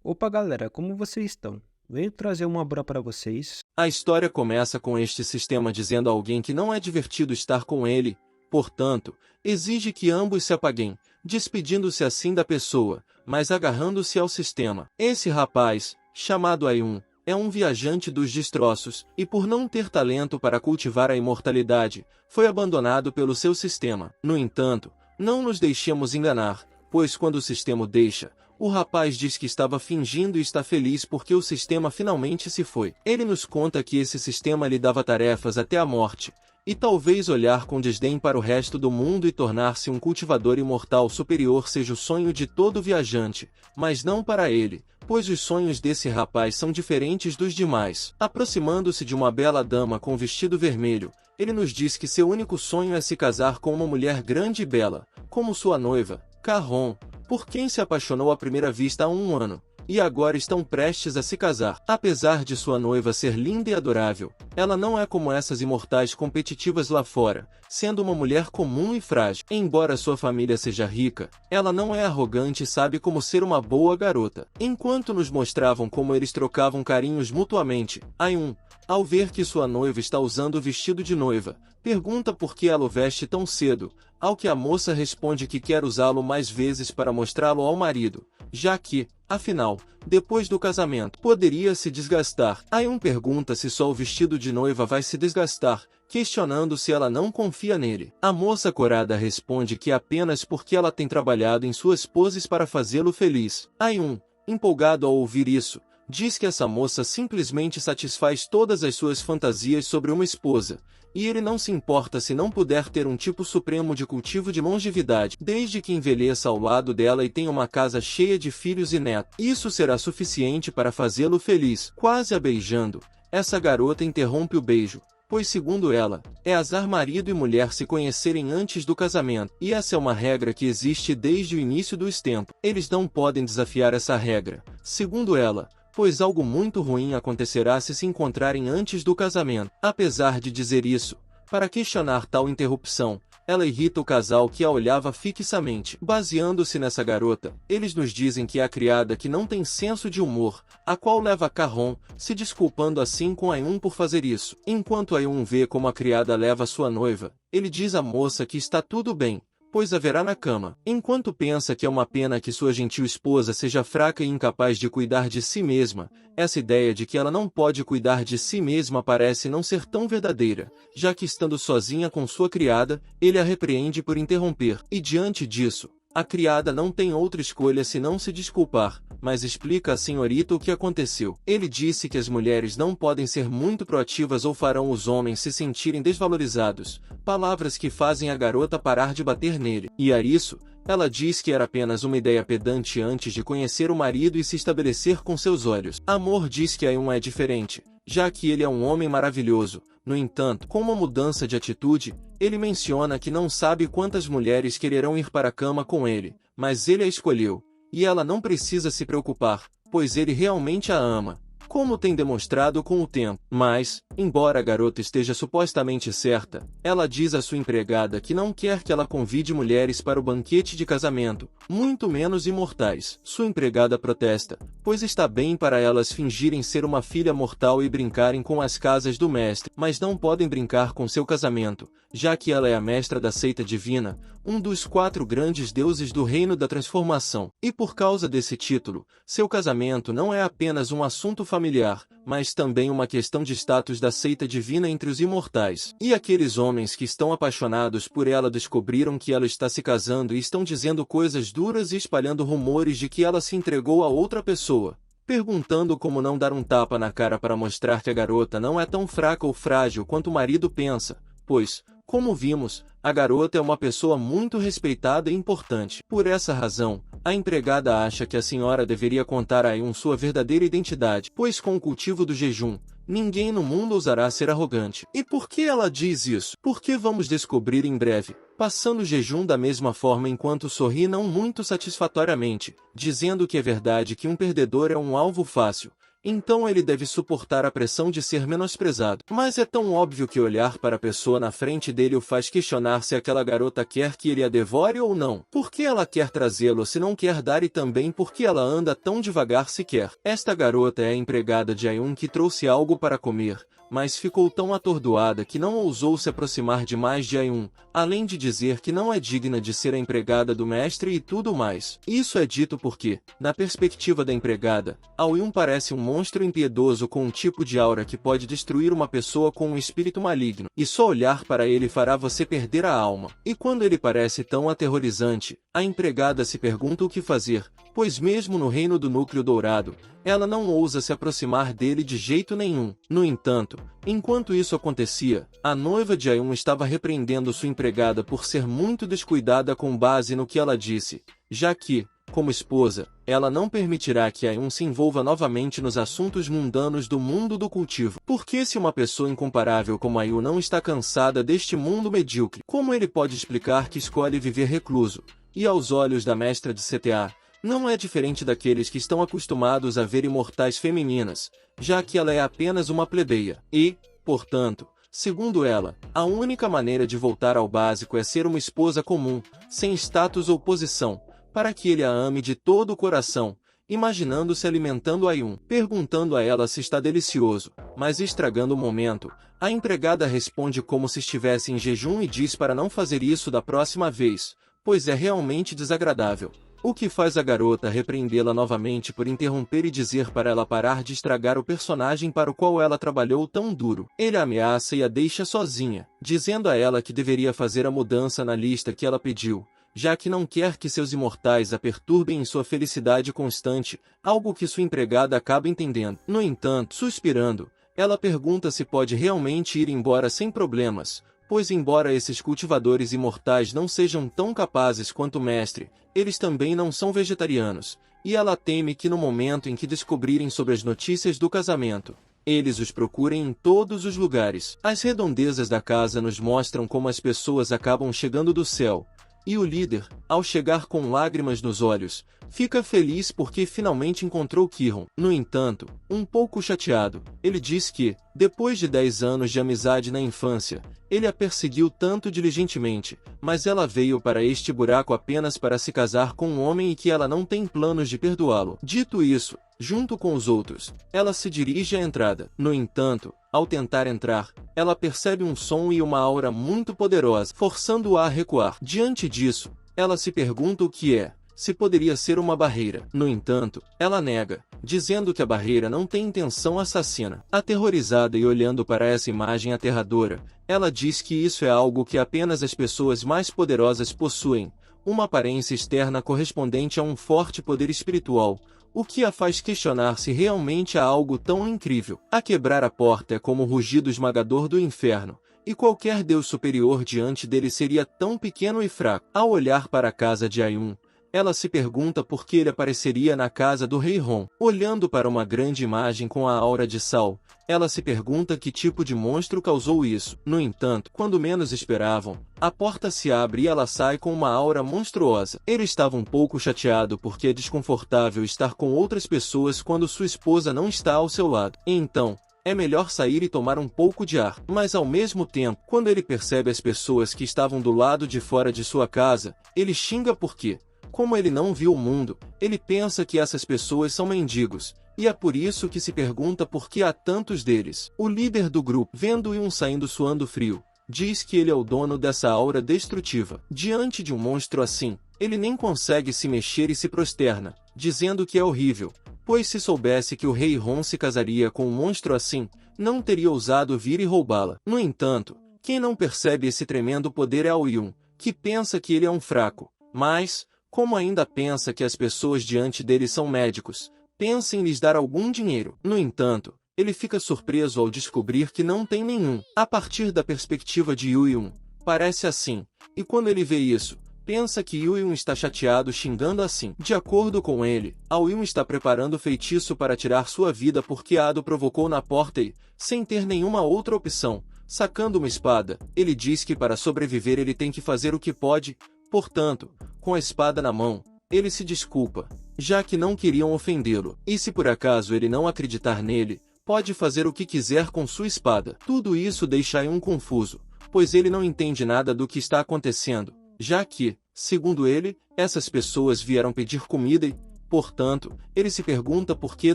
Opa, galera, como vocês estão? Venho trazer uma obra para vocês. A história começa com este sistema dizendo a alguém que não é divertido estar com ele, portanto, exige que ambos se apaguem, despedindo-se assim da pessoa, mas agarrando-se ao sistema. Esse rapaz, chamado Ayun, é um viajante dos destroços, e por não ter talento para cultivar a imortalidade, foi abandonado pelo seu sistema. No entanto, não nos deixemos enganar, pois quando o sistema o deixa, o rapaz diz que estava fingindo e está feliz porque o sistema finalmente se foi. Ele nos conta que esse sistema lhe dava tarefas até a morte, e talvez olhar com desdém para o resto do mundo e tornar-se um cultivador imortal superior seja o sonho de todo viajante, mas não para ele, pois os sonhos desse rapaz são diferentes dos demais. Aproximando-se de uma bela dama com vestido vermelho, ele nos diz que seu único sonho é se casar com uma mulher grande e bela, como sua noiva, Carron, por quem se apaixonou à primeira vista há um ano, e agora estão prestes a se casar. Apesar de sua noiva ser linda e adorável, ela não é como essas imortais competitivas lá fora, sendo uma mulher comum e frágil. Embora sua família seja rica, ela não é arrogante e sabe como ser uma boa garota. Enquanto nos mostravam como eles trocavam carinhos mutuamente, Ayun, ao ver que sua noiva está usando o vestido de noiva, pergunta por que ela o veste tão cedo, ao que a moça responde que quer usá-lo mais vezes para mostrá-lo ao marido, já que, afinal, depois do casamento, poderia se desgastar. Ayun pergunta se só o vestido de noiva vai se desgastar, questionando se ela não confia nele. A moça corada responde que apenas porque ela tem trabalhado em suas poses para fazê-lo feliz. Ayun, empolgado ao ouvir isso, diz que essa moça simplesmente satisfaz todas as suas fantasias sobre uma esposa, e ele não se importa se não puder ter um tipo supremo de cultivo de longevidade, desde que envelheça ao lado dela e tenha uma casa cheia de filhos e netos. Isso será suficiente para fazê-lo feliz. Quase a beijando, essa garota interrompe o beijo, pois segundo ela, é azar marido e mulher se conhecerem antes do casamento, e essa é uma regra que existe desde o início dos tempos. Eles não podem desafiar essa regra, segundo ela, pois algo muito ruim acontecerá se encontrarem antes do casamento. Apesar de dizer isso, para questionar tal interrupção, ela irrita o casal que a olhava fixamente. Baseando-se nessa garota, eles nos dizem que é a criada que não tem senso de humor, a qual leva Carron, se desculpando assim com Ayun por fazer isso. Enquanto Ayun vê como a criada leva sua noiva, ele diz à moça que está tudo bem, pois haverá na cama. Enquanto pensa que é uma pena que sua gentil esposa seja fraca e incapaz de cuidar de si mesma, essa ideia de que ela não pode cuidar de si mesma parece não ser tão verdadeira, já que estando sozinha com sua criada, ele a repreende por interromper. E diante disso, a criada não tem outra escolha senão se desculpar, mas explica à senhorita o que aconteceu. Ele disse que as mulheres não podem ser muito proativas ou farão os homens se sentirem desvalorizados, palavras que fazem a garota parar de bater nele. E a isso, ela diz que era apenas uma ideia pedante antes de conhecer o marido e se estabelecer com seus olhos. Amor diz que Ayun é diferente, já que ele é um homem maravilhoso. No entanto, com uma mudança de atitude, ele menciona que não sabe quantas mulheres quererão ir para a cama com ele, mas ele a escolheu, e ela não precisa se preocupar, pois ele realmente a ama, como tem demonstrado com o tempo. Mas, embora a garota esteja supostamente certa, ela diz à sua empregada que não quer que ela convide mulheres para o banquete de casamento, muito menos imortais. Sua empregada protesta, pois está bem para elas fingirem ser uma filha mortal e brincarem com as casas do mestre, mas não podem brincar com seu casamento, já que ela é a mestra da seita divina, um dos 4 grandes deuses do reino da transformação. E por causa desse título, seu casamento não é apenas um assunto familiar, mas também uma questão de status da seita divina entre os imortais. E aqueles homens que estão apaixonados por ela descobriram que ela está se casando e estão dizendo coisas duras e espalhando rumores de que ela se entregou a outra pessoa, perguntando como não dar um tapa na cara para mostrar que a garota não é tão fraca ou frágil quanto o marido pensa, pois, como vimos, a garota é uma pessoa muito respeitada e importante. Por essa razão, a empregada acha que a senhora deveria contar a Ayun sua verdadeira identidade, pois com o cultivo do jejum, ninguém no mundo ousará ser arrogante. E por que ela diz isso? Porque vamos descobrir em breve, passando o jejum da mesma forma enquanto sorri não muito satisfatoriamente, dizendo que é verdade que um perdedor é um alvo fácil, então ele deve suportar a pressão de ser menosprezado. Mas é tão óbvio que olhar para a pessoa na frente dele o faz questionar se aquela garota quer que ele a devore ou não. Por que ela quer trazê-lo se não quer dar, e também por que ela anda tão devagar se quer? Esta garota é a empregada de Ayun que trouxe algo para comer, mas ficou tão atordoada que não ousou se aproximar demais de Ayun, além de dizer que não é digna de ser a empregada do mestre e tudo mais. Isso é dito porque, na perspectiva da empregada, Ayun parece um monstro impiedoso com um tipo de aura que pode destruir uma pessoa com um espírito maligno, e só olhar para ele fará você perder a alma. E quando ele parece tão aterrorizante, a empregada se pergunta o que fazer, pois mesmo no reino do núcleo dourado, ela não ousa se aproximar dele de jeito nenhum. No entanto, enquanto isso acontecia, a noiva de Ayun estava repreendendo sua empregada por ser muito descuidada com base no que ela disse, já que, como esposa, ela não permitirá que Ayun se envolva novamente nos assuntos mundanos do mundo do cultivo. Porque se uma pessoa incomparável como Ayun não está cansada deste mundo medíocre, como ele pode explicar que escolhe viver recluso? E aos olhos da mestra de CTA, não é diferente daqueles que estão acostumados a ver imortais femininas, já que ela é apenas uma plebeia. E, portanto, segundo ela, a única maneira de voltar ao básico é ser uma esposa comum, sem status ou posição, para que ele a ame de todo o coração, imaginando-se alimentando Ayun, perguntando a ela se está delicioso, mas estragando o momento. A empregada responde como se estivesse em jejum e diz para não fazer isso da próxima vez, pois é realmente desagradável. O que faz a garota repreendê-la novamente por interromper e dizer para ela parar de estragar o personagem para o qual ela trabalhou tão duro. Ele a ameaça e a deixa sozinha, dizendo a ela que deveria fazer a mudança na lista que ela pediu, já que não quer que seus imortais a perturbem em sua felicidade constante, algo que sua empregada acaba entendendo. No entanto, suspirando, ela pergunta se pode realmente ir embora sem problemas, pois embora esses cultivadores imortais não sejam tão capazes quanto o mestre, eles também não são vegetarianos, e ela teme que no momento em que descobrirem sobre as notícias do casamento, eles os procurem em todos os lugares. As redondezas da casa nos mostram como as pessoas acabam chegando do céu, e o líder, ao chegar com lágrimas nos olhos, fica feliz porque finalmente encontrou Kihon. No entanto, um pouco chateado, ele diz que, depois de 10 anos de amizade na infância, ele a perseguiu tanto diligentemente, mas ela veio para este buraco apenas para se casar com um homem e que ela não tem planos de perdoá-lo. Dito isso, junto com os outros, ela se dirige à entrada. No entanto, ao tentar entrar, ela percebe um som e uma aura muito poderosa, forçando-a a recuar. Diante disso, ela se pergunta o que é, se poderia ser uma barreira. No entanto, ela nega, dizendo que a barreira não tem intenção assassina. Aterrorizada e olhando para essa imagem aterradora, ela diz que isso é algo que apenas as pessoas mais poderosas possuem, uma aparência externa correspondente a um forte poder espiritual, o que a faz questionar se realmente há algo tão incrível. A quebrar a porta é como o rugido esmagador do inferno, e qualquer deus superior diante dele seria tão pequeno e fraco. Ao olhar para a casa de Ayun, ela se pergunta por que ele apareceria na casa do rei Ron. Olhando para uma grande imagem com a aura de sal, ela se pergunta que tipo de monstro causou isso. No entanto, quando menos esperavam, a porta se abre e ela sai com uma aura monstruosa. Ele estava um pouco chateado porque é desconfortável estar com outras pessoas quando sua esposa não está ao seu lado. Então, é melhor sair e tomar um pouco de ar. Mas ao mesmo tempo, quando ele percebe as pessoas que estavam do lado de fora de sua casa, ele xinga porque, como ele não viu o mundo, ele pensa que essas pessoas são mendigos, e é por isso que se pergunta por que há tantos deles. O líder do grupo, vendo Yun saindo suando frio, diz que ele é o dono dessa aura destrutiva. Diante de um monstro assim, ele nem consegue se mexer e se prosterna, dizendo que é horrível, pois se soubesse que o rei Ron se casaria com um monstro assim, não teria ousado vir e roubá-la. No entanto, quem não percebe esse tremendo poder é o Yun, que pensa que ele é um fraco, mas, como ainda pensa que as pessoas diante dele são médicos, pensa em lhes dar algum dinheiro. No entanto, ele fica surpreso ao descobrir que não tem nenhum. A partir da perspectiva de Yun, parece assim, e quando ele vê isso, pensa que Yun está chateado xingando assim. De acordo com ele, Yun está preparando feitiço para tirar sua vida porque Ado provocou na porta e, sem ter nenhuma outra opção, sacando uma espada, ele diz que para sobreviver ele tem que fazer o que pode. Portanto, com a espada na mão, ele se desculpa, já que não queriam ofendê-lo. E se por acaso ele não acreditar nele, pode fazer o que quiser com sua espada. Tudo isso deixa Ayun confuso, pois ele não entende nada do que está acontecendo, já que, segundo ele, essas pessoas vieram pedir comida e, portanto, ele se pergunta por que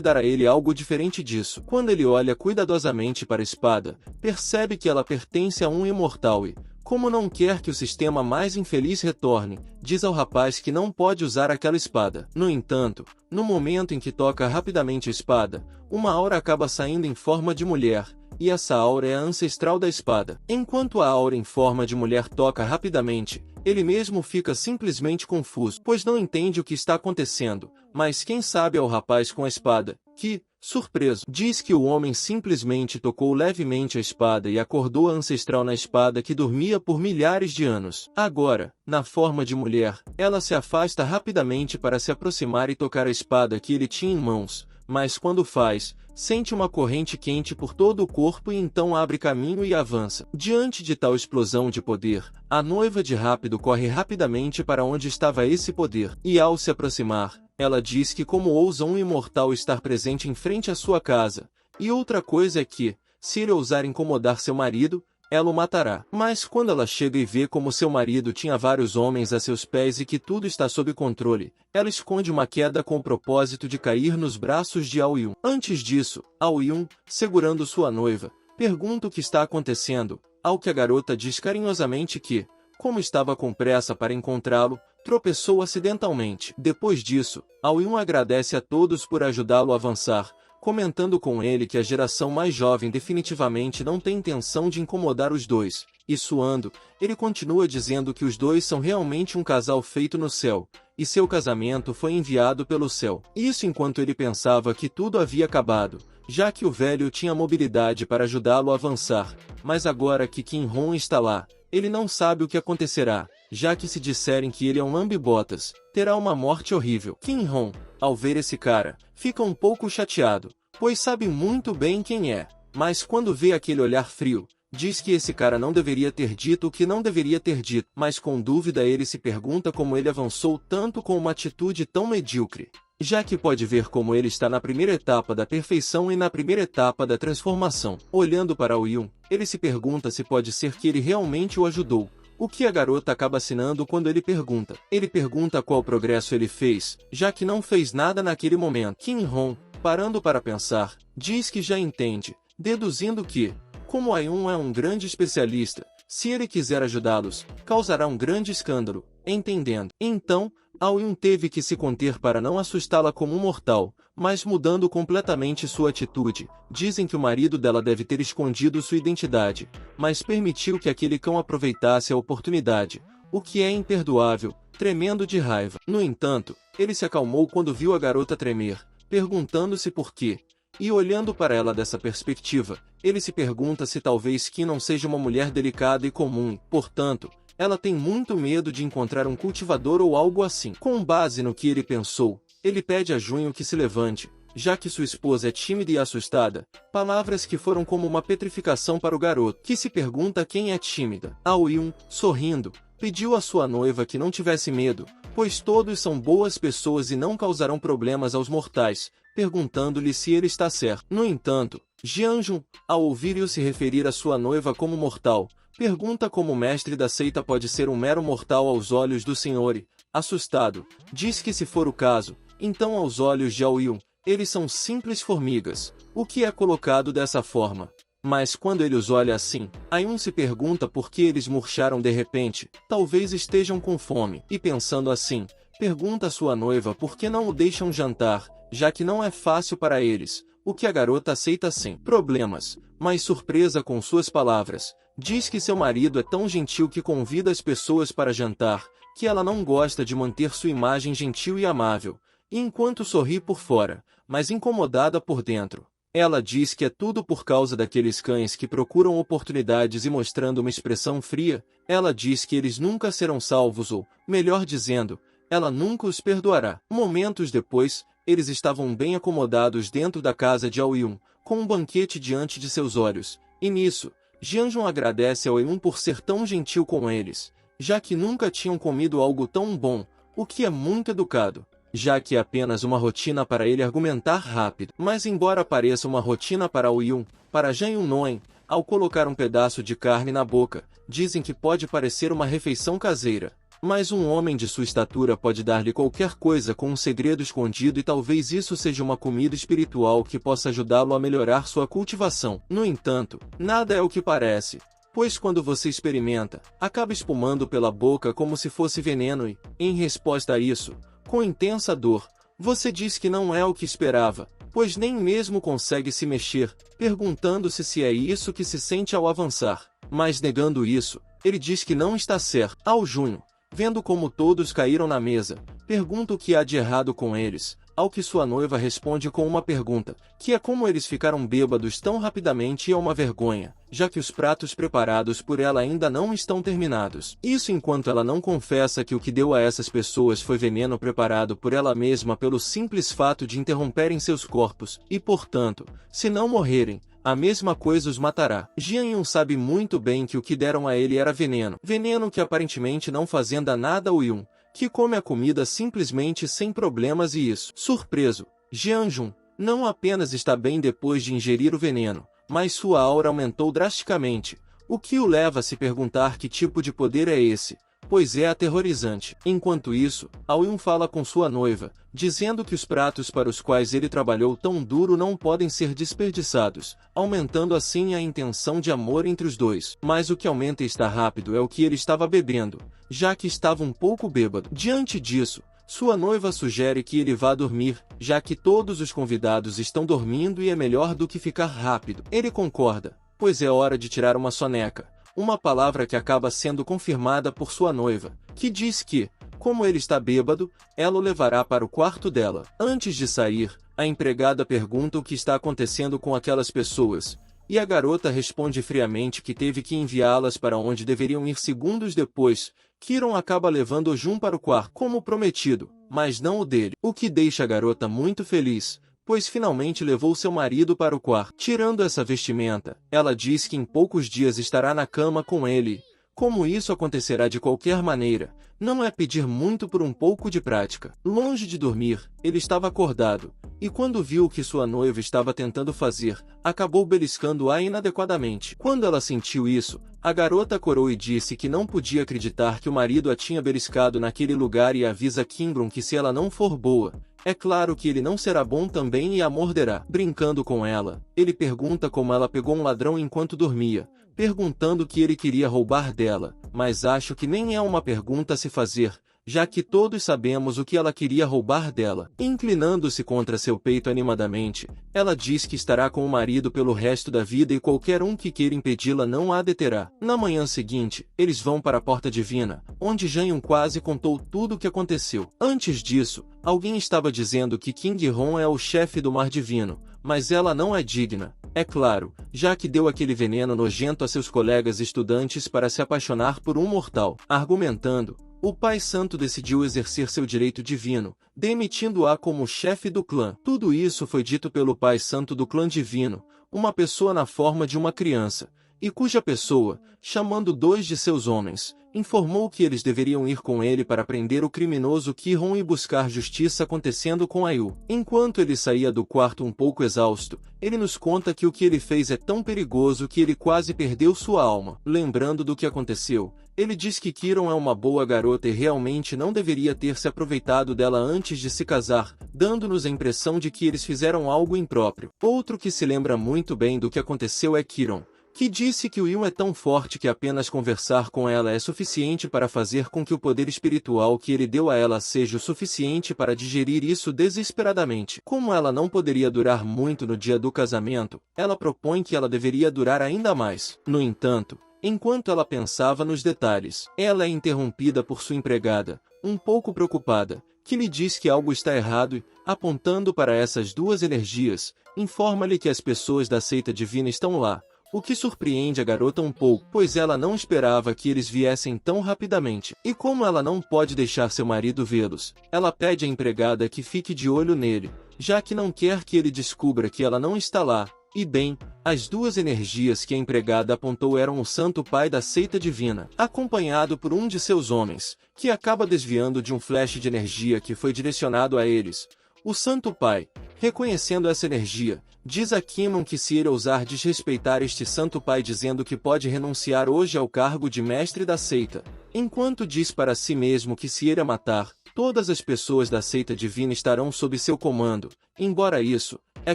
dar a ele algo diferente disso. Quando ele olha cuidadosamente para a espada, percebe que ela pertence a um imortal e, como não quer que o sistema mais infeliz retorne, diz ao rapaz que não pode usar aquela espada. No entanto, no momento em que toca rapidamente a espada, uma aura acaba saindo em forma de mulher, e essa aura é a ancestral da espada. Enquanto a aura em forma de mulher toca rapidamente, ele mesmo fica simplesmente confuso, pois não entende o que está acontecendo, mas quem sabe é o rapaz com a espada, que, surpreso, diz que o homem simplesmente tocou levemente a espada e acordou a ancestral na espada que dormia por milhares de anos. Agora, na forma de mulher, ela se afasta rapidamente para se aproximar e tocar a espada que ele tinha em mãos, mas quando faz, sente uma corrente quente por todo o corpo e então abre caminho e avança. Diante de tal explosão de poder, a noiva de Rápido corre rapidamente para onde estava esse poder, e ao se aproximar, ela diz que como ousa um imortal estar presente em frente à sua casa, e outra coisa é que, se ele ousar incomodar seu marido, ela o matará. Mas quando ela chega e vê como seu marido tinha vários homens a seus pés e que tudo está sob controle, ela esconde uma queda com o propósito de cair nos braços de Ao-Yun. Antes disso, Ao-Yun, segurando sua noiva, pergunta o que está acontecendo, ao que a garota diz carinhosamente que, como estava com pressa para encontrá-lo, tropeçou acidentalmente. Depois disso, Ao-Yun agradece a todos por ajudá-lo a avançar, comentando com ele que a geração mais jovem definitivamente não tem intenção de incomodar os dois, e suando, ele continua dizendo que os dois são realmente um casal feito no céu, e seu casamento foi enviado pelo céu. Isso enquanto ele pensava que tudo havia acabado, já que o velho tinha mobilidade para ajudá-lo a avançar, mas agora que Kim-hon está lá, ele não sabe o que acontecerá, já que se disserem que ele é um lambe-botas, terá uma morte horrível. Kim-hon, ao ver esse cara, fica um pouco chateado, pois sabe muito bem quem é, mas quando vê aquele olhar frio, diz que esse cara não deveria ter dito o que não deveria ter dito, mas com dúvida ele se pergunta como ele avançou tanto com uma atitude tão medíocre, já que pode ver como ele está na primeira etapa da perfeição e na primeira etapa da transformação. Olhando para o Yun, ele se pergunta se pode ser que ele realmente o ajudou, o que a garota acaba assinando quando ele pergunta. Ele pergunta qual progresso ele fez, já que não fez nada naquele momento. Kim-hon, parando para pensar, diz que já entende, deduzindo que, como Ayun é um grande especialista, se ele quiser ajudá-los, causará um grande escândalo, entendendo. Então, Ayun teve que se conter para não assustá-la como um mortal, mas mudando completamente sua atitude. Dizem que o marido dela deve ter escondido sua identidade, mas permitiu que aquele cão aproveitasse a oportunidade, o que é imperdoável, tremendo de raiva. No entanto, ele se acalmou quando viu a garota tremer, perguntando-se por quê. E olhando para ela dessa perspectiva, ele se pergunta se talvez Kim não seja uma mulher delicada e comum, portanto, ela tem muito medo de encontrar um cultivador ou algo assim. Com base no que ele pensou, ele pede a Junho que se levante, já que sua esposa é tímida e assustada, palavras que foram como uma petrificação para o garoto, que se pergunta quem é tímida. Ao-Yun, sorrindo, pediu à sua noiva que não tivesse medo, pois todos são boas pessoas e não causarão problemas aos mortais, perguntando-lhe se ele está certo. No entanto, Jianjun, ao ouvir-o se referir à sua noiva como mortal, pergunta como o mestre da seita pode ser um mero mortal aos olhos do senhor e, assustado, diz que se for o caso, então aos olhos de Ao-Yun, eles são simples formigas, o que é colocado dessa forma. Mas quando ele os olha assim, Ayun se pergunta por que eles murcharam de repente, talvez estejam com fome, e pensando assim, pergunta à sua noiva por que não o deixam jantar, já que não é fácil para eles, o que a garota aceita sem problemas, mas surpresa com suas palavras. Diz que seu marido é tão gentil que convida as pessoas para jantar, que ela não gosta de manter sua imagem gentil e amável, e enquanto sorri por fora, mas incomodada por dentro. Ela diz que é tudo por causa daqueles cães que procuram oportunidades e mostrando uma expressão fria, ela diz que eles nunca serão salvos ou, melhor dizendo, ela nunca os perdoará. Momentos depois, eles estavam bem acomodados dentro da casa de Ao-Yun, com um banquete diante de seus olhos, e nisso, Jianjun agradece ao Ao-Yun por ser tão gentil com eles, já que nunca tinham comido algo tão bom, o que é muito educado, já que é apenas uma rotina para ele argumentar rápido. Mas embora pareça uma rotina para o Yun, para Jang Eun-noen, ao colocar um pedaço de carne na boca, dizem que pode parecer uma refeição caseira. Mas um homem de sua estatura pode dar-lhe qualquer coisa com um segredo escondido e talvez isso seja uma comida espiritual que possa ajudá-lo a melhorar sua cultivação. No entanto, nada é o que parece, pois quando você experimenta, acaba espumando pela boca como se fosse veneno e, em resposta a isso, com intensa dor, você diz que não é o que esperava, pois nem mesmo consegue se mexer, perguntando-se se é isso que se sente ao avançar. Mas negando isso, ele diz que não está certo. Ao Junho, vendo como todos caíram na mesa, pergunta o que há de errado com eles, ao que sua noiva responde com uma pergunta, que é como eles ficaram bêbados tão rapidamente e é uma vergonha, já que os pratos preparados por ela ainda não estão terminados. Isso enquanto ela não confessa que o que deu a essas pessoas foi veneno preparado por ela mesma pelo simples fato de interromperem seus corpos, e portanto, se não morrerem, a mesma coisa os matará. Jian Yun sabe muito bem que o que deram a ele era veneno. Veneno que aparentemente não fazenda nada ao Yun, que come a comida simplesmente sem problemas e isso. Surpreso, Jian Jun não apenas está bem depois de ingerir o veneno, mas sua aura aumentou drasticamente, o que o leva a se perguntar que tipo de poder é esse, pois é aterrorizante. Enquanto isso, Ao Yun fala com sua noiva, dizendo que os pratos para os quais ele trabalhou tão duro não podem ser desperdiçados, aumentando assim a intenção de amor entre os dois. Mas o que aumenta e está rápido é o que ele estava bebendo, já que estava um pouco bêbado. Diante disso, sua noiva sugere que ele vá dormir, já que todos os convidados estão dormindo e é melhor do que ficar rápido. Ele concorda, pois é hora de tirar uma soneca, uma palavra que acaba sendo confirmada por sua noiva, que diz que, como ele está bêbado, ela o levará para o quarto dela. Antes de sair, a empregada pergunta o que está acontecendo com aquelas pessoas, e a garota responde friamente que teve que enviá-las para onde deveriam ir segundos depois. Kiron acaba levando o Jun para o quarto, como prometido, mas não o dele, o que deixa a garota muito feliz, pois finalmente levou seu marido para o quarto. Tirando essa vestimenta, ela diz que em poucos dias estará na cama com ele. Como isso acontecerá de qualquer maneira, não é pedir muito por um pouco de prática. Longe de dormir, ele estava acordado, e quando viu o que sua noiva estava tentando fazer, acabou beliscando-a inadequadamente. Quando ela sentiu isso, a garota corou e disse que não podia acreditar que o marido a tinha beliscado naquele lugar e avisa Kimbron que se ela não for boa, é claro que ele não será bom também e a morderá. Brincando com ela, ele pergunta como ela pegou um ladrão enquanto dormia, perguntando o que ele queria roubar dela, mas acho que nem é uma pergunta a se fazer, já que todos sabemos o que ela queria roubar dela. Inclinando-se contra seu peito animadamente, ela diz que estará com o marido pelo resto da vida e qualquer um que queira impedi-la não a deterá. Na manhã seguinte, eles vão para a Porta Divina, onde Jang quase contou tudo o que aconteceu. Antes disso, alguém estava dizendo que King Hon é o chefe do Mar Divino, mas ela não é digna, é claro, já que deu aquele veneno nojento a seus colegas estudantes para se apaixonar por um mortal. Argumentando, o Pai Santo decidiu exercer seu direito divino, demitindo-a como chefe do clã. Tudo isso foi dito pelo Pai Santo do clã divino, uma pessoa na forma de uma criança, e cuja pessoa, chamando 2 de seus homens, informou que eles deveriam ir com ele para prender o criminoso Ki-hon e buscar justiça acontecendo com Ayu. Enquanto ele saía do quarto um pouco exausto, ele nos conta que o que ele fez é tão perigoso que ele quase perdeu sua alma. Lembrando do que aconteceu, ele diz que Kiron é uma boa garota e realmente não deveria ter se aproveitado dela antes de se casar, dando-nos a impressão de que eles fizeram algo impróprio. Outro que se lembra muito bem do que aconteceu é Kiron, que disse que o Yun é tão forte que apenas conversar com ela é suficiente para fazer com que o poder espiritual que ele deu a ela seja o suficiente para digerir isso desesperadamente. Como ela não poderia durar muito no dia do casamento, ela propõe que ela deveria durar ainda mais. No entanto, enquanto ela pensava nos detalhes, ela é interrompida por sua empregada, um pouco preocupada, que lhe diz que algo está errado e, apontando para essas 2 energias, informa-lhe que as pessoas da seita divina estão lá, o que surpreende a garota um pouco, pois ela não esperava que eles viessem tão rapidamente. E como ela não pode deixar seu marido vê-los, ela pede à empregada que fique de olho nele, já que não quer que ele descubra que ela não está lá. E bem, as duas energias que a empregada apontou eram o Santo Pai da seita divina, acompanhado por um de seus homens, que acaba desviando de um flash de energia que foi direcionado a eles. O Santo Pai, reconhecendo essa energia, diz a Kimon que se ele ousar desrespeitar este Santo Pai dizendo que pode renunciar hoje ao cargo de mestre da seita, enquanto diz para si mesmo que se ele a matar, todas as pessoas da seita divina estarão sob seu comando, embora isso, é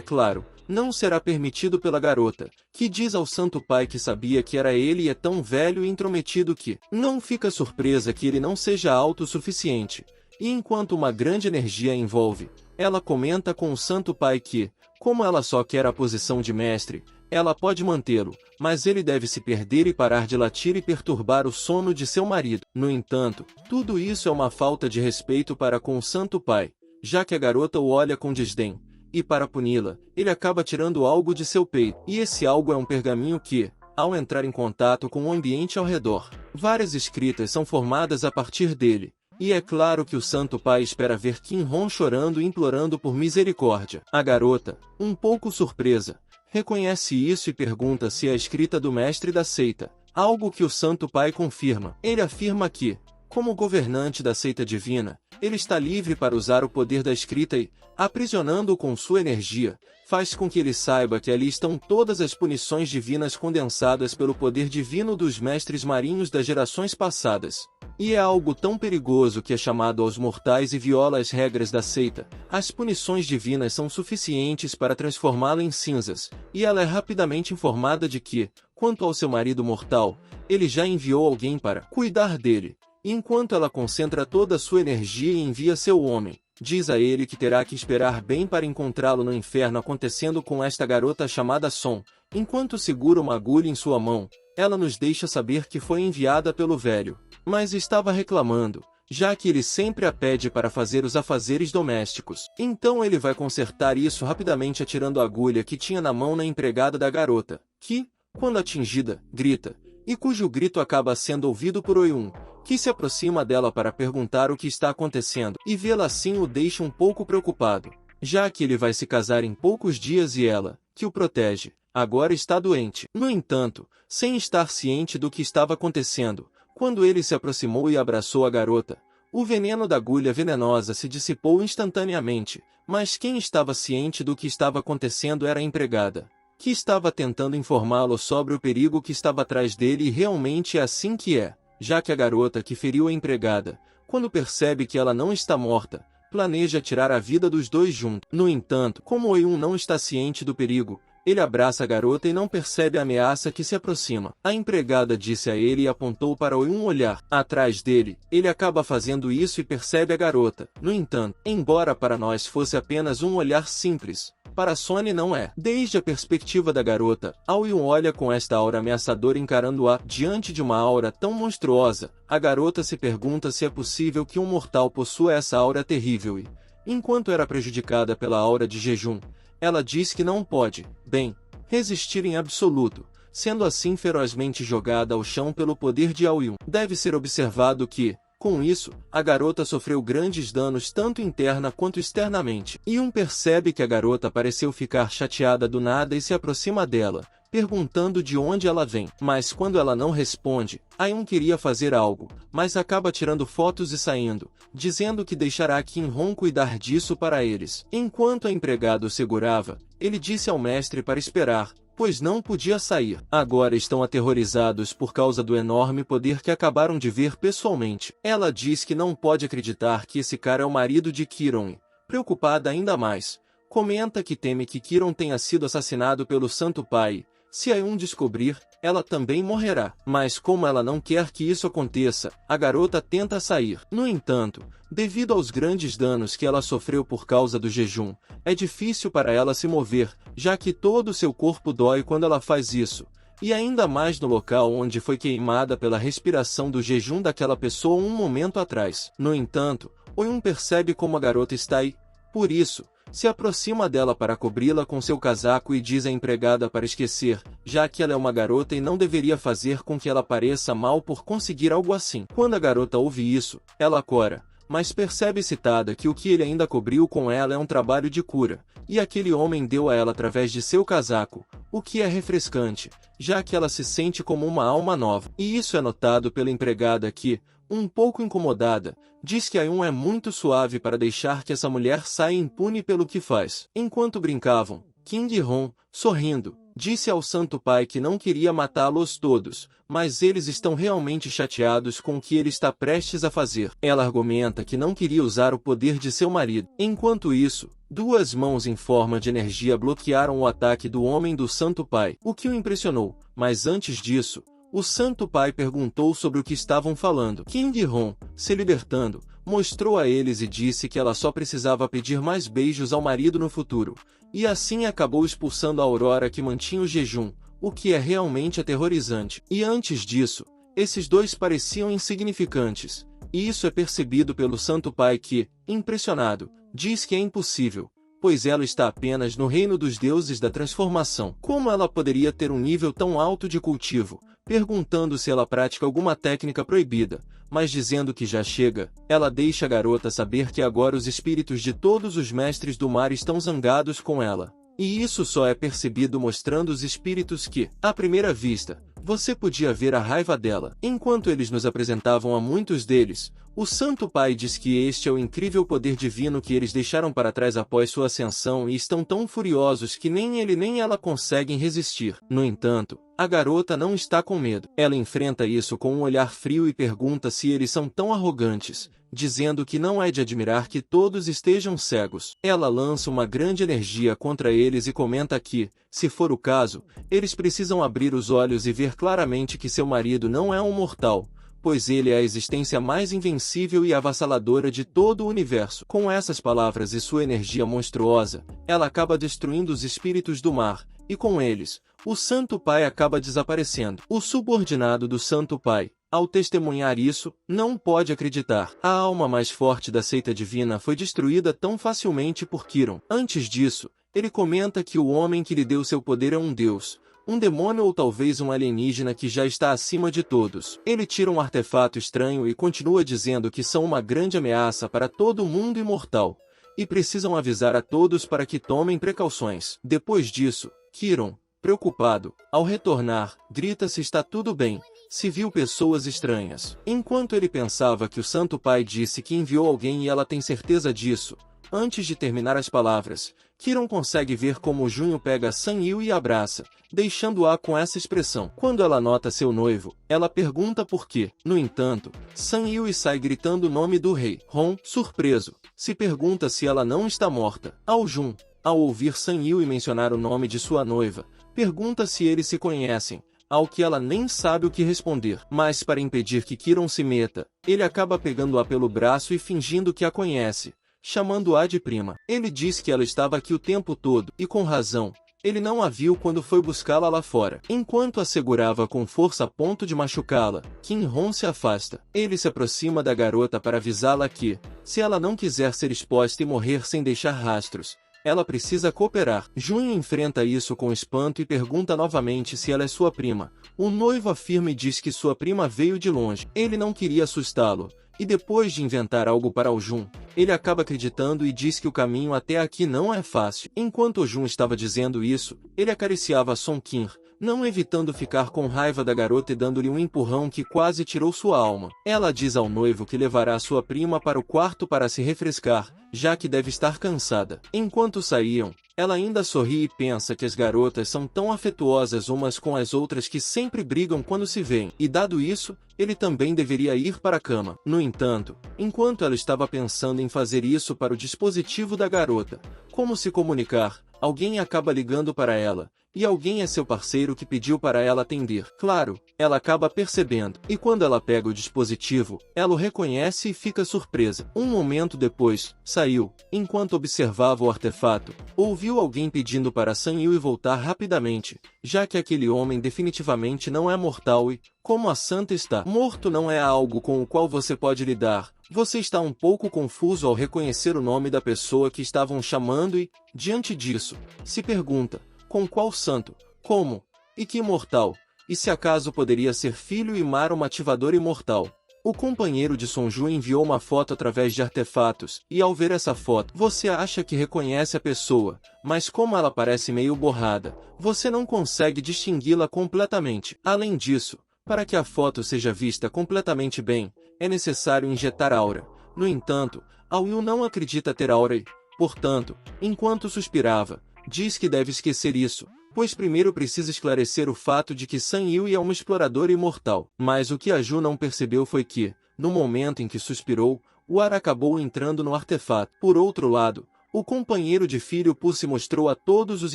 claro, não será permitido pela garota, que diz ao Santo Pai que sabia que era ele e é tão velho e intrometido que não fica surpresa que ele não seja autossuficiente. E enquanto uma grande energia a envolve, ela comenta com o Santo Pai que, como ela só quer a posição de mestre, ela pode mantê-lo, mas ele deve se perder e parar de latir e perturbar o sono de seu marido. No entanto, tudo isso é uma falta de respeito para com o Santo Pai, já que a garota o olha com desdém. E para puni-la, ele acaba tirando algo de seu peito, e esse algo é um pergaminho que, ao entrar em contato com o ambiente ao redor, várias escritas são formadas a partir dele. E é claro que o Santo Pai espera ver Kim-hon chorando e implorando por misericórdia. A garota, um pouco surpresa, reconhece isso e pergunta se é a escrita do mestre da seita, algo que o Santo Pai confirma. Ele afirma que, como governante da seita divina, ele está livre para usar o poder da escrita e, aprisionando-o com sua energia, faz com que ele saiba que ali estão todas as punições divinas condensadas pelo poder divino dos mestres marinhos das gerações passadas. E é algo tão perigoso que é chamado aos mortais e viola as regras da seita. As punições divinas são suficientes para transformá-la em cinzas, e ela é rapidamente informada de que, quanto ao seu marido mortal, ele já enviou alguém para cuidar dele. Enquanto ela concentra toda a sua energia e envia seu homem, diz a ele que terá que esperar bem para encontrá-lo no inferno, acontecendo com esta garota chamada Son. Enquanto segura uma agulha em sua mão, ela nos deixa saber que foi enviada pelo velho, mas estava reclamando, já que ele sempre a pede para fazer os afazeres domésticos. Então ele vai consertar isso rapidamente atirando a agulha que tinha na mão na empregada da garota, que, quando atingida, grita, e cujo grito acaba sendo ouvido por Oiun, que se aproxima dela para perguntar o que está acontecendo, e vê-la assim o deixa um pouco preocupado, já que ele vai se casar em poucos dias e ela, que o protege, agora está doente. No entanto, sem estar ciente do que estava acontecendo, quando ele se aproximou e abraçou a garota, o veneno da agulha venenosa se dissipou instantaneamente, mas quem estava ciente do que estava acontecendo era a empregada, que estava tentando informá-lo sobre o perigo que estava atrás dele, e realmente é assim que é, já que a garota que feriu a empregada, quando percebe que ela não está morta, planeja tirar a vida dos dois juntos. No entanto, como Oiun não está ciente do perigo, ele abraça a garota e não percebe a ameaça que se aproxima. A empregada disse a ele e apontou para Oiun olhar. Atrás dele, ele acaba fazendo isso e percebe a garota. No entanto, embora para nós fosse apenas um olhar simples, para Sonny não é. Desde a perspectiva da garota, Oiun olha com esta aura ameaçadora encarando-a. Diante de uma aura tão monstruosa, a garota se pergunta se é possível que um mortal possua essa aura terrível e, enquanto era prejudicada pela aura de jejum, ela diz que não pode, bem, resistir em absoluto, sendo assim ferozmente jogada ao chão pelo poder de Oiun. Deve ser observado que, com isso, a garota sofreu grandes danos tanto interna quanto externamente. Oiun percebe que a garota pareceu ficar chateada do nada e se aproxima dela, perguntando de onde ela vem. Mas quando ela não responde, Oiun queria fazer algo, mas acaba tirando fotos e saindo, dizendo que deixará Kim-hon cuidar disso para eles. Enquanto a empregada o segurava, ele disse ao mestre para esperar, pois não podia sair. Agora estão aterrorizados por causa do enorme poder que acabaram de ver pessoalmente. Ela diz que não pode acreditar que esse cara é o marido de Kiron e, preocupada ainda mais, comenta que teme que Kiron tenha sido assassinado pelo Santo Pai. Se Oiun descobrir, ela também morrerá. Mas como ela não quer que isso aconteça, a garota tenta sair. No entanto, devido aos grandes danos que ela sofreu por causa do jejum, é difícil para ela se mover, já que todo o seu corpo dói quando ela faz isso. E ainda mais no local onde foi queimada pela respiração do jejum daquela pessoa um momento atrás. No entanto, Oiun percebe como a garota está aí. Por isso, se aproxima dela para cobri-la com seu casaco e diz à empregada para esquecer, já que ela é uma garota e não deveria fazer com que ela pareça mal por conseguir algo assim. Quando a garota ouve isso, ela cora, mas percebe citada que o que ele ainda cobriu com ela é um trabalho de cura, e aquele homem deu a ela através de seu casaco, o que é refrescante, já que ela se sente como uma alma nova. E isso é notado pela empregada que, um pouco incomodada, diz que Ayun é muito suave para deixar que essa mulher saia impune pelo que faz. Enquanto brincavam, King Hong, sorrindo, disse ao Santo Pai que não queria matá-los todos, mas eles estão realmente chateados com o que ele está prestes a fazer. Ela argumenta que não queria usar o poder de seu marido. Enquanto isso, duas mãos em forma de energia bloquearam o ataque do homem do Santo Pai, o que o impressionou, mas antes disso, o Santo Pai perguntou sobre o que estavam falando. King Hong, se libertando, mostrou a eles e disse que ela só precisava pedir mais beijos ao marido no futuro, e assim acabou expulsando a Aurora que mantinha o jejum, o que é realmente aterrorizante. E antes disso, esses dois pareciam insignificantes, e isso é percebido pelo Santo Pai que, impressionado, diz que é impossível, pois ela está apenas no reino dos deuses da transformação. Como ela poderia ter um nível tão alto de cultivo? Perguntando se ela pratica alguma técnica proibida, mas dizendo que já chega, ela deixa a garota saber que agora os espíritos de todos os mestres do mar estão zangados com ela. E isso só é percebido mostrando os espíritos que, à primeira vista, você podia ver a raiva dela. Enquanto eles nos apresentavam a muitos deles, o Santo Pai diz que este é o incrível poder divino que eles deixaram para trás após sua ascensão e estão tão furiosos que nem ele nem ela conseguem resistir. No entanto, a garota não está com medo. Ela enfrenta isso com um olhar frio e pergunta se eles são tão arrogantes, dizendo que não é de admirar que todos estejam cegos. Ela lança uma grande energia contra eles e comenta que, se for o caso, eles precisam abrir os olhos e ver claramente que seu marido não é um mortal, pois ele é a existência mais invencível e avassaladora de todo o universo. Com essas palavras e sua energia monstruosa, ela acaba destruindo os espíritos do mar, e com eles, o Santo Pai acaba desaparecendo. O subordinado do Santo Pai, ao testemunhar isso, não pode acreditar. A alma mais forte da seita divina foi destruída tão facilmente por Kiron. Antes disso, ele comenta que o homem que lhe deu seu poder é um deus, um demônio ou talvez um alienígena que já está acima de todos. Ele tira um artefato estranho e continua dizendo que são uma grande ameaça para todo o mundo imortal, e precisam avisar a todos para que tomem precauções. Depois disso, Kiron, preocupado, ao retornar, grita se está tudo bem, se viu pessoas estranhas. Enquanto ele pensava que o Santo Pai disse que enviou alguém e ela tem certeza disso, antes de terminar as palavras, Kiron consegue ver como o Junho pega San Yu e abraça, deixando-a com essa expressão. Quando ela nota seu noivo, ela pergunta por quê. No entanto, San Yu sai gritando o nome do rei. Hong, surpreso, se pergunta se ela não está morta. Jun, ao ouvir San Yu mencionar o nome de sua noiva, pergunta se eles se conhecem, ao que ela nem sabe o que responder. Mas para impedir que Kiron se meta, ele acaba pegando-a pelo braço e fingindo que a conhece, chamando-a de prima. Ele diz que ela estava aqui o tempo todo, e com razão. Ele não a viu quando foi buscá-la lá fora. Enquanto a segurava com força a ponto de machucá-la, King Hong se afasta. Ele se aproxima da garota para avisá-la que, se ela não quiser ser exposta e morrer sem deixar rastros, ela precisa cooperar. Junho enfrenta isso com espanto e pergunta novamente se ela é sua prima. O noivo afirma e diz que sua prima veio de longe. Ele não queria assustá-lo, e depois de inventar algo para o Jun, ele acaba acreditando e diz que o caminho até aqui não é fácil. Enquanto o Jun estava dizendo isso, ele acariciava Song Qin, não evitando ficar com raiva da garota e dando-lhe um empurrão que quase tirou sua alma. Ela diz ao noivo que levará sua prima para o quarto para se refrescar, já que deve estar cansada. Enquanto saíam, ela ainda sorri e pensa que as garotas são tão afetuosas umas com as outras que sempre brigam quando se veem. E dado isso, ele também deveria ir para a cama. No entanto, enquanto ela estava pensando em fazer isso para o dispositivo da garota, como se comunicar, alguém acaba ligando para ela, e alguém é seu parceiro que pediu para ela atender. Claro, ela acaba percebendo, e quando ela pega o dispositivo, ela o reconhece e fica surpresa. Um momento depois, saiu, enquanto observava o artefato, ouviu alguém pedindo para San Yu voltar rapidamente, já que aquele homem definitivamente não é mortal e, como a santa está morto não é algo com o qual você pode lidar. Você está um pouco confuso ao reconhecer o nome da pessoa que estavam chamando e, diante disso, se pergunta, com qual santo, como, e que imortal, e se acaso poderia ser filho e mar um ativador imortal. O companheiro de Sonju enviou uma foto através de artefatos, e ao ver essa foto, você acha que reconhece a pessoa, mas como ela parece meio borrada, você não consegue distingui-la completamente. Além disso, para que a foto seja vista completamente bem, é necessário injetar aura. No entanto, a Will não acredita ter aura e, portanto, enquanto suspirava, diz que deve esquecer isso, pois primeiro precisa esclarecer o fato de que San Yui é uma exploradora imortal. Mas o que a Ju não percebeu foi que, no momento em que suspirou, o ar acabou entrando no artefato. Por outro lado, o companheiro de filho Pu se mostrou a todos os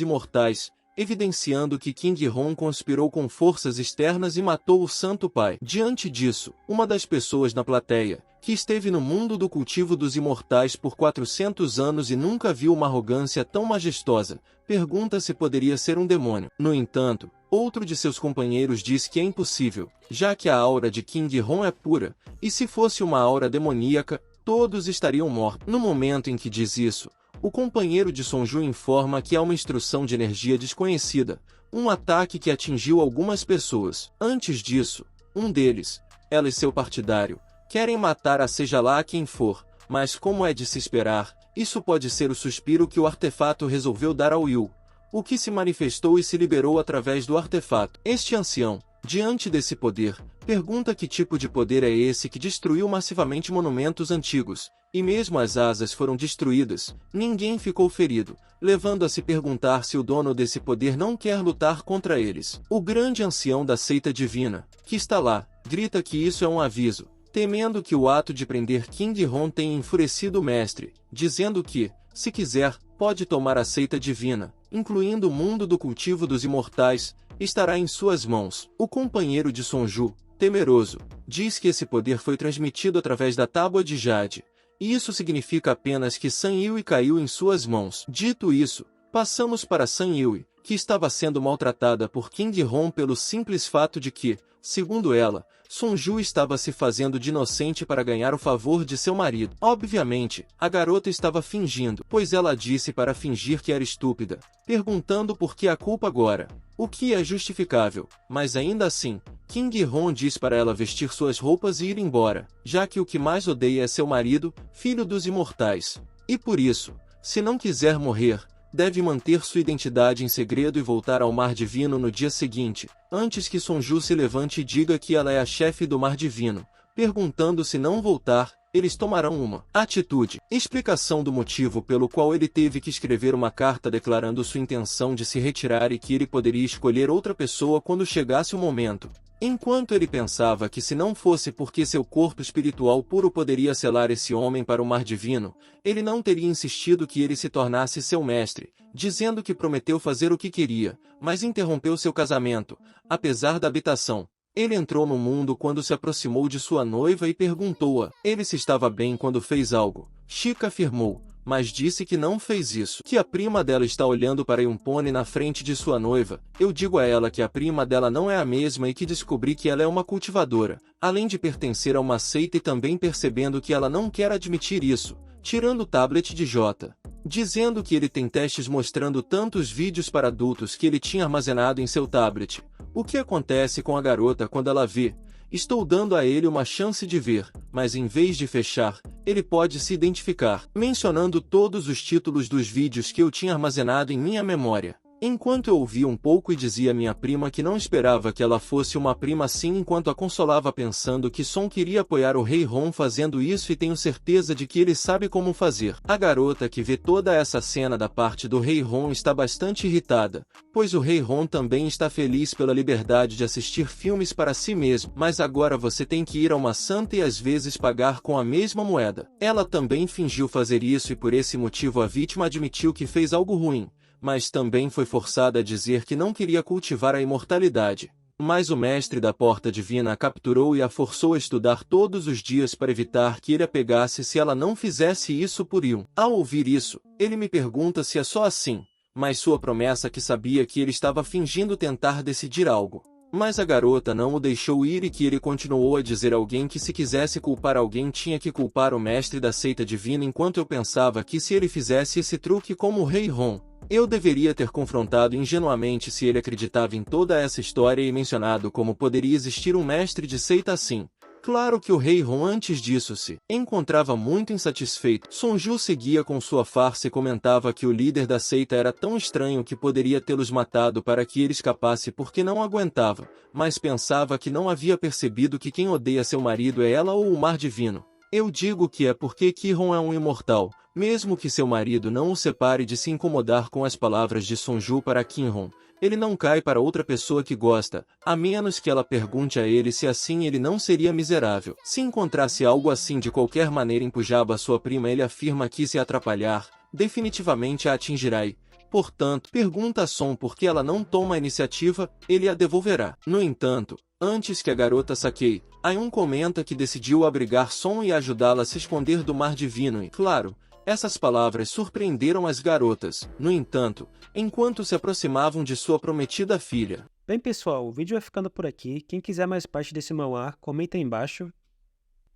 imortais, evidenciando que King Hon conspirou com forças externas e matou o Santo Pai. Diante disso, uma das pessoas na plateia, que esteve no mundo do cultivo dos imortais por 400 anos e nunca viu uma arrogância tão majestosa, pergunta se poderia ser um demônio. No entanto, outro de seus companheiros diz que é impossível, já que a aura de King Hon é pura, e se fosse uma aura demoníaca, todos estariam mortos. No momento em que diz isso, o companheiro de Sonju informa que há uma instrução de energia desconhecida, um ataque que atingiu algumas pessoas. Antes disso, um deles, ela e seu partidário, querem matar a seja lá quem for, mas como é de se esperar, isso pode ser o suspiro que o artefato resolveu dar ao Will, o que se manifestou e se liberou através do artefato. Este ancião, diante desse poder, pergunta que tipo de poder é esse que destruiu massivamente monumentos antigos, e mesmo as asas foram destruídas, ninguém ficou ferido, levando a se perguntar se o dono desse poder não quer lutar contra eles. O grande ancião da seita divina, que está lá, grita que isso é um aviso, temendo que o ato de prender King Hon tenha enfurecido o mestre, dizendo que, se quiser, pode tomar a seita divina, incluindo o mundo do cultivo dos imortais, estará em suas mãos. O companheiro de Sonju, temeroso, diz que esse poder foi transmitido através da tábua de Jade, e isso significa apenas que San Yui caiu em suas mãos. Dito isso, passamos para San Yui, que estava sendo maltratada por King Hon pelo simples fato de que, segundo ela, Sonju estava se fazendo de inocente para ganhar o favor de seu marido. Obviamente, a garota estava fingindo, pois ela disse para fingir que era estúpida, perguntando por que a culpa agora, o que é justificável, mas ainda assim, King Hon diz para ela vestir suas roupas e ir embora, já que o que mais odeia é seu marido, filho dos imortais. E por isso, se não quiser morrer, deve manter sua identidade em segredo e voltar ao Mar Divino no dia seguinte, antes que Sonju se levante e diga que ela é a chefe do Mar Divino, perguntando se não voltar, eles tomarão uma atitude. Explicação do motivo pelo qual ele teve que escrever uma carta declarando sua intenção de se retirar e que ele poderia escolher outra pessoa quando chegasse o momento. Enquanto ele pensava que se não fosse porque seu corpo espiritual puro poderia selar esse homem para o Mar Divino, ele não teria insistido que ele se tornasse seu mestre, dizendo que prometeu fazer o que queria, mas interrompeu seu casamento, apesar da habitação. Ele entrou no mundo quando se aproximou de sua noiva e perguntou-a. Ele se estava bem quando fez algo. Chica afirmou, mas disse que não fez isso. Que a prima dela está olhando para um pônei na frente de sua noiva. Eu digo a ela que a prima dela não é a mesma e que descobri que ela é uma cultivadora, além de pertencer a uma seita e também percebendo que ela não quer admitir isso, tirando o tablet de J. Dizendo que ele tem testes mostrando tantos vídeos para adultos que ele tinha armazenado em seu tablet. O que acontece com a garota quando ela vê? Estou dando a ele uma chance de ver, mas em vez de fechar, ele pode se identificar, mencionando todos os títulos dos vídeos que eu tinha armazenado em minha memória. Enquanto eu ouvia um pouco e dizia à minha prima que não esperava que ela fosse uma prima assim enquanto a consolava pensando que Son queria apoiar o Rei Hon fazendo isso e tenho certeza de que ele sabe como fazer. A garota que vê toda essa cena da parte do Rei Hon está bastante irritada, pois o Rei Hon também está feliz pela liberdade de assistir filmes para si mesmo, mas agora você tem que ir a uma santa e às vezes pagar com a mesma moeda. Ela também fingiu fazer isso e por esse motivo a vítima admitiu que fez algo ruim, mas também foi forçada a dizer que não queria cultivar a imortalidade. Mas o mestre da Porta Divina a capturou e a forçou a estudar todos os dias para evitar que ele a pegasse se ela não fizesse isso por Yun. Ao ouvir isso, ele me pergunta se é só assim, mas sua promessa que sabia que ele estava fingindo tentar decidir algo. Mas a garota não o deixou ir e que ele continuou a dizer a alguém que se quisesse culpar alguém tinha que culpar o mestre da seita divina enquanto eu pensava que se ele fizesse esse truque como o Rei Hon, eu deveria ter confrontado ingenuamente se ele acreditava em toda essa história e mencionado como poderia existir um mestre de seita assim, Claro que o rei Ron antes disso se encontrava muito insatisfeito. Sonju seguia com sua farsa e comentava que o líder da seita era tão estranho que poderia tê-los matado para que ele escapasse porque não aguentava, mas pensava que não havia percebido que quem odeia seu marido é ela ou o mar divino. Eu digo que é porque Ki-hon é um imortal, mesmo que seu marido não o separe de se incomodar com as palavras de Sonju para Ki-hon. Ele não cai para outra pessoa que gosta, a menos que ela pergunte a ele se assim ele não seria miserável. Se encontrasse algo assim de qualquer maneira em Pujaba sua prima, ele afirma que se atrapalhar, definitivamente a atingirá e, portanto, pergunta a Son por que ela não toma a iniciativa, ele a devolverá. No entanto, antes que a garota saqueie, Ayun comenta que decidiu abrigar Son e ajudá-la a se esconder do mar divino e, claro, essas palavras surpreenderam as garotas. No entanto, enquanto se aproximavam de sua prometida filha. Bem, pessoal, o vídeo vai ficando por aqui. Quem quiser mais parte desse manhwa, comenta aí embaixo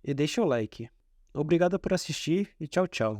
e deixa o like. Obrigado por assistir e tchau, tchau.